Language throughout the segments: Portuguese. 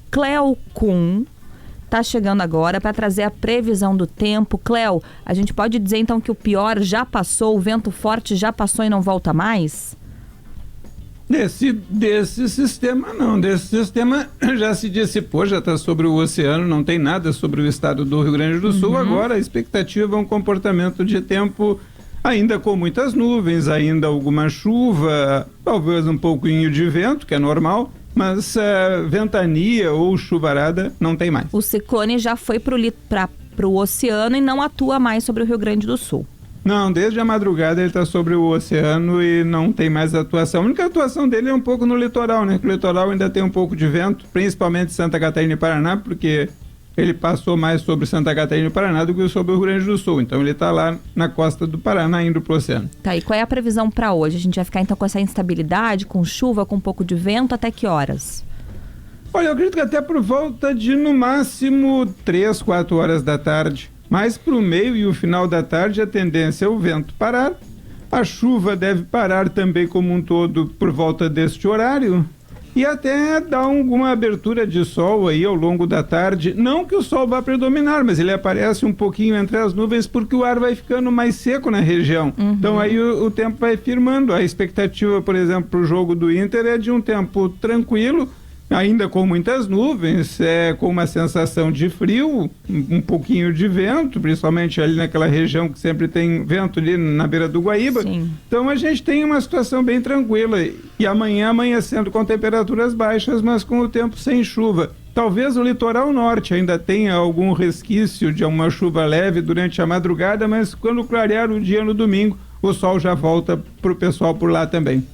Cleo Kuhn está chegando agora para trazer a previsão do tempo. Cleo, a gente pode dizer então que o pior já passou, o vento forte já passou e não volta mais? Desse sistema não, desse sistema já se dissipou, já está sobre o oceano, não tem nada sobre o estado do Rio Grande do Sul. Agora a expectativa é um comportamento de tempo ainda com muitas nuvens, ainda alguma chuva, talvez um pouquinho de vento, que é normal, mas ventania ou chuvarada não tem mais. O ciclone já foi para o oceano e não atua mais sobre o Rio Grande do Sul. Não, desde a madrugada ele está sobre o oceano e não tem mais atuação. A única atuação dele é um pouco no litoral, né? O litoral ainda tem um pouco de vento, principalmente Santa Catarina e Paraná, porque ele passou mais sobre Santa Catarina e Paraná do que sobre o Rio Grande do Sul. Então ele está lá na costa do Paraná, indo para o oceano. Tá, e qual é a previsão para hoje? A gente vai ficar então com essa instabilidade, com chuva, com um pouco de vento, até que horas? Olha, eu acredito que até por volta de, no máximo, 3, 4 horas da tarde. Mas para o meio e o final da tarde a tendência é o vento parar. A chuva deve parar também como um todo por volta deste horário. E até dar alguma abertura de sol aí ao longo da tarde. Não que o sol vá predominar, mas ele aparece um pouquinho entre as nuvens porque o ar vai ficando mais seco na região. Então aí o tempo vai firmando. A expectativa, por exemplo, para o jogo do Inter é de um tempo tranquilo, ainda com muitas nuvens, com uma sensação de frio, um pouquinho de vento, principalmente ali naquela região que sempre tem vento ali na beira do Guaíba. Sim. Então a gente tem uma situação bem tranquila. E amanhã amanhecendo com temperaturas baixas, mas com o tempo sem chuva. Talvez o litoral norte ainda tenha algum resquício de uma chuva leve durante a madrugada, mas quando clarear o dia no domingo, o sol já volta para o pessoal por lá também.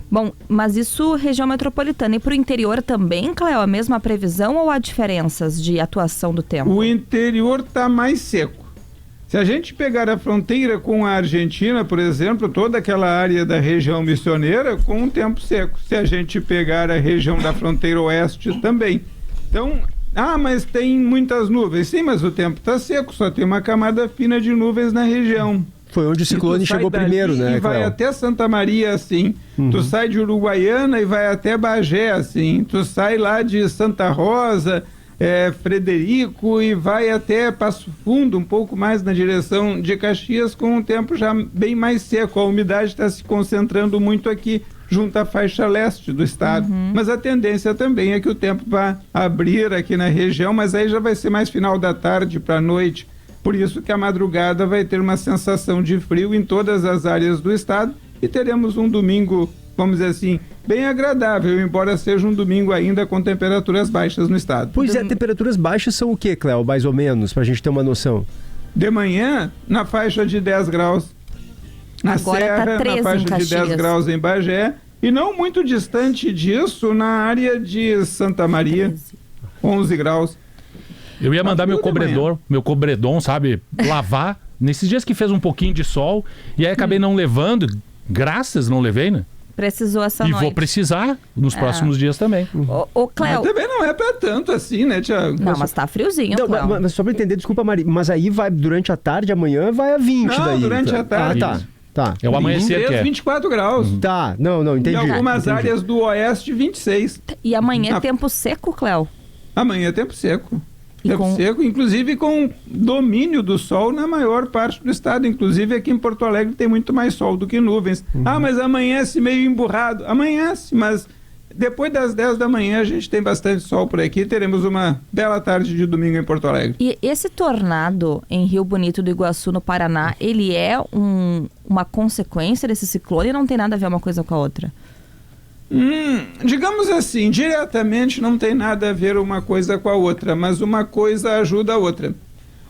Bom, mas isso região metropolitana. E para o interior também, Cleo, a mesma previsão ou há diferenças de atuação do tempo? O interior está mais seco. Se a gente pegar a fronteira com a Argentina, por exemplo, toda aquela área da região missioneira, com um tempo seco. Se a gente pegar a região da fronteira oeste também. Então, mas tem muitas nuvens. Sim, mas o tempo está seco, só tem uma camada fina de nuvens na região. Foi onde o ciclone chegou primeiro, né, e vai até Santa Maria, assim. Tu sai de Uruguaiana e vai até Bagé, assim. Tu sai lá de Santa Rosa, Frederico e vai até Passo Fundo, um pouco mais na direção de Caxias, com um tempo já bem mais seco. A umidade está se concentrando muito aqui, junto à faixa leste do estado. Mas a tendência também é que o tempo vá abrir aqui na região, mas aí já vai ser mais final da tarde para a noite. Por isso que a madrugada vai ter uma sensação de frio em todas as áreas do estado e teremos um domingo, vamos dizer assim, bem agradável, embora seja um domingo ainda com temperaturas baixas no estado. Pois temperaturas baixas são o quê, Cléo, mais ou menos, pra gente ter uma noção? De manhã, na faixa de 10 graus na Agora Serra, tá 13 na faixa em de 10 graus em Bagé e não muito distante disso na área de Santa Maria, 11 graus. Eu ia mandar meu cobredom, sabe, lavar. Nesses dias que fez um pouquinho de sol, e aí acabei não levando, não levei, né? Precisou essa noite. E vou precisar nos próximos dias também. Ô, Cleo... Mas também não é pra tanto assim, né, Tiago? Não, mas tá friozinho, não, mas só pra entender, desculpa, Mari, mas aí vai durante a tarde, amanhã vai a 20 não, daí. Durante a tarde. Tá. É o amanhecer que é. 24 graus. Tá, não, entendi. Em algumas áreas do oeste, 26. E amanhã é tempo seco, Cleo? Amanhã é tempo seco. Seco, inclusive com domínio do sol na maior parte do estado, inclusive aqui em Porto Alegre tem muito mais sol do que nuvens. Mas amanhece meio emburrado. Amanhece, mas depois das 10 da manhã a gente tem bastante sol por aqui, teremos uma bela tarde de domingo em Porto Alegre. E esse tornado em Rio Bonito do Iguaçu, no Paraná, ele é uma consequência desse ciclone e não tem nada a ver uma coisa com a outra? Digamos assim, diretamente não tem nada a ver uma coisa com a outra, mas uma coisa ajuda a outra.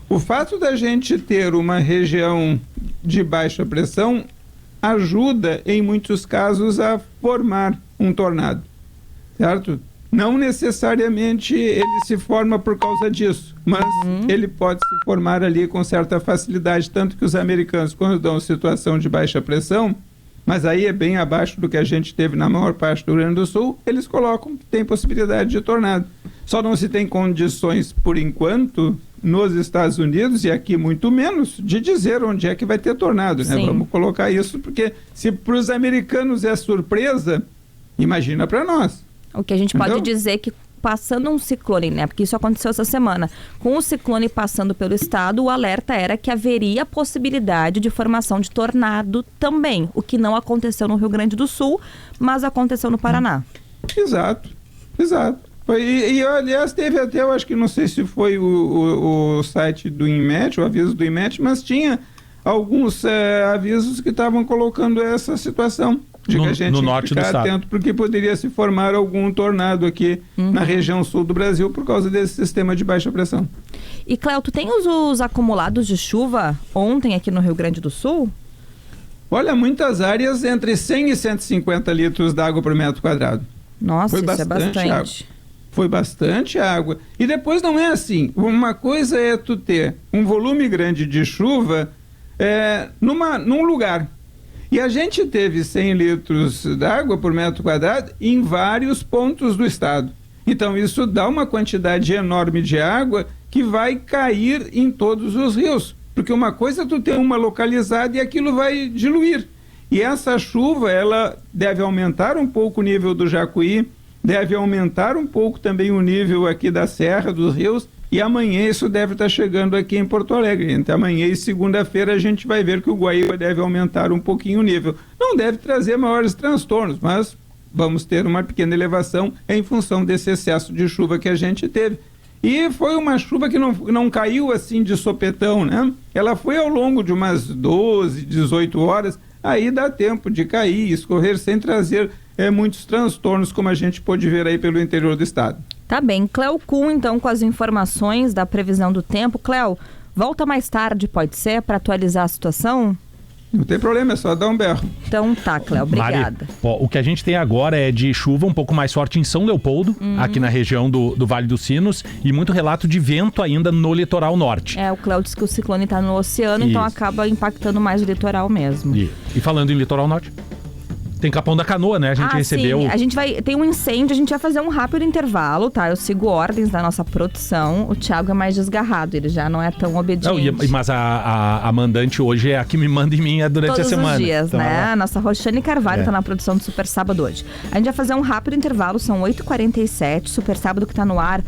O fato da gente ter uma região de baixa pressão ajuda, em muitos casos, a formar um tornado, certo? Não necessariamente ele se forma por causa disso, mas ele pode se formar ali com certa facilidade, tanto que os americanos, quando dão situação de baixa pressão, mas aí é bem abaixo do que a gente teve na maior parte do Rio Grande do Sul, eles colocam que tem possibilidade de tornado. Só não se tem condições, por enquanto, nos Estados Unidos, e aqui muito menos, de dizer onde é que vai ter tornado, né? Vamos colocar isso, porque se para os americanos é surpresa, imagina para nós. O que a gente pode dizer que passando um ciclone, né? Porque isso aconteceu essa semana. Com o ciclone passando pelo estado, o alerta era que haveria possibilidade de formação de tornado também, o que não aconteceu no Rio Grande do Sul, mas aconteceu no Paraná. Exato. Aliás, teve até, eu acho que não sei se foi o site do INMET, o aviso do INMET, mas tinha alguns avisos que estavam colocando essa situação. De que a gente no norte do estado. Atento, porque poderia se formar algum tornado aqui na região sul do Brasil por causa desse sistema de baixa pressão. E, Cléo, tu tem os acumulados de chuva ontem aqui no Rio Grande do Sul? Olha, muitas áreas entre 100 e 150 litros d'água por metro quadrado. Nossa, Foi isso é bastante. água. Foi bastante água. E depois não é assim. Uma coisa é tu ter um volume grande de chuva num lugar. E a gente teve 100 litros d'água por metro quadrado em vários pontos do estado. Então isso dá uma quantidade enorme de água que vai cair em todos os rios. Porque uma coisa é tu ter uma localizada e aquilo vai diluir. E essa chuva, ela deve aumentar um pouco o nível do Jacuí, deve aumentar um pouco também o nível aqui da Serra, dos rios, e amanhã isso deve estar chegando aqui em Porto Alegre. Então amanhã e segunda-feira a gente vai ver que o Guaíba deve aumentar um pouquinho o nível. Não deve trazer maiores transtornos, mas vamos ter uma pequena elevação em função desse excesso de chuva que a gente teve. E foi uma chuva que não caiu assim de sopetão, né? Ela foi ao longo de umas 12, 18 horas, aí dá tempo de cair, escorrer sem trazer muitos transtornos, como a gente pôde ver aí pelo interior do estado. Tá bem. Cléo Kuhn, então, com as informações da previsão do tempo. Cléo, volta mais tarde, pode ser, para atualizar a situação? Não tem problema, é só dar um berro. Então tá, Cléo, obrigada. Mari, o que a gente tem agora é de chuva um pouco mais forte em São Leopoldo, aqui na região do Vale dos Sinos, e muito relato de vento ainda no litoral norte. O Cléo disse que o ciclone está no oceano, então acaba impactando mais o litoral mesmo. E falando em litoral norte, tem Capão da Canoa, né? A gente recebeu... Sim. A gente tem um incêndio, a gente vai fazer um rápido intervalo, tá? Eu sigo ordens da nossa produção. O Thiago é mais desgarrado, ele já não é tão obediente. Não, mas a mandante hoje é a que me manda em mim durante a semana. Todos os dias, então, né? A nossa Roxane Carvalho tá na produção do Super Sábado hoje. A gente vai fazer um rápido intervalo, são 8h47, Super Sábado que tá no ar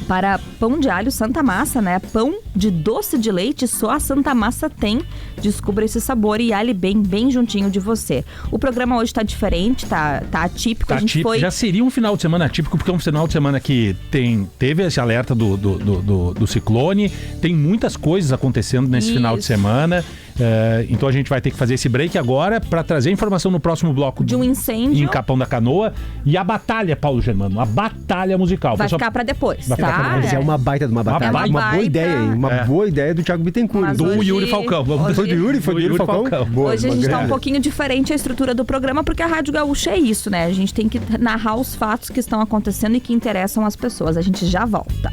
para pão de alho Santa Massa, né? Pão de doce de leite, só a Santa Massa tem. Descubra esse sabor e alhe bem juntinho de você. O programa hoje tá diferente, tá atípico. Já seria um final de semana atípico, porque é um final de semana que teve esse alerta do ciclone, tem muitas coisas acontecendo nesse final de semana. Então a gente vai ter que fazer esse break agora para trazer informação no próximo bloco de um incêndio em Capão da Canoa e a batalha, Paulo Germano, a batalha musical. Vai ficar para depois, tá? Mas é uma baita de uma batalha. Uma boa ideia, hein? Uma boa ideia do Thiago Bittencourt. Do Yuri Falcão. Foi do Yuri Falcão? Boa, hoje a gente tá um pouquinho diferente a estrutura do programa, porque a Rádio Gaúcha é isso, né? A gente tem que narrar os fatos que estão acontecendo e que interessam as pessoas. A gente já volta.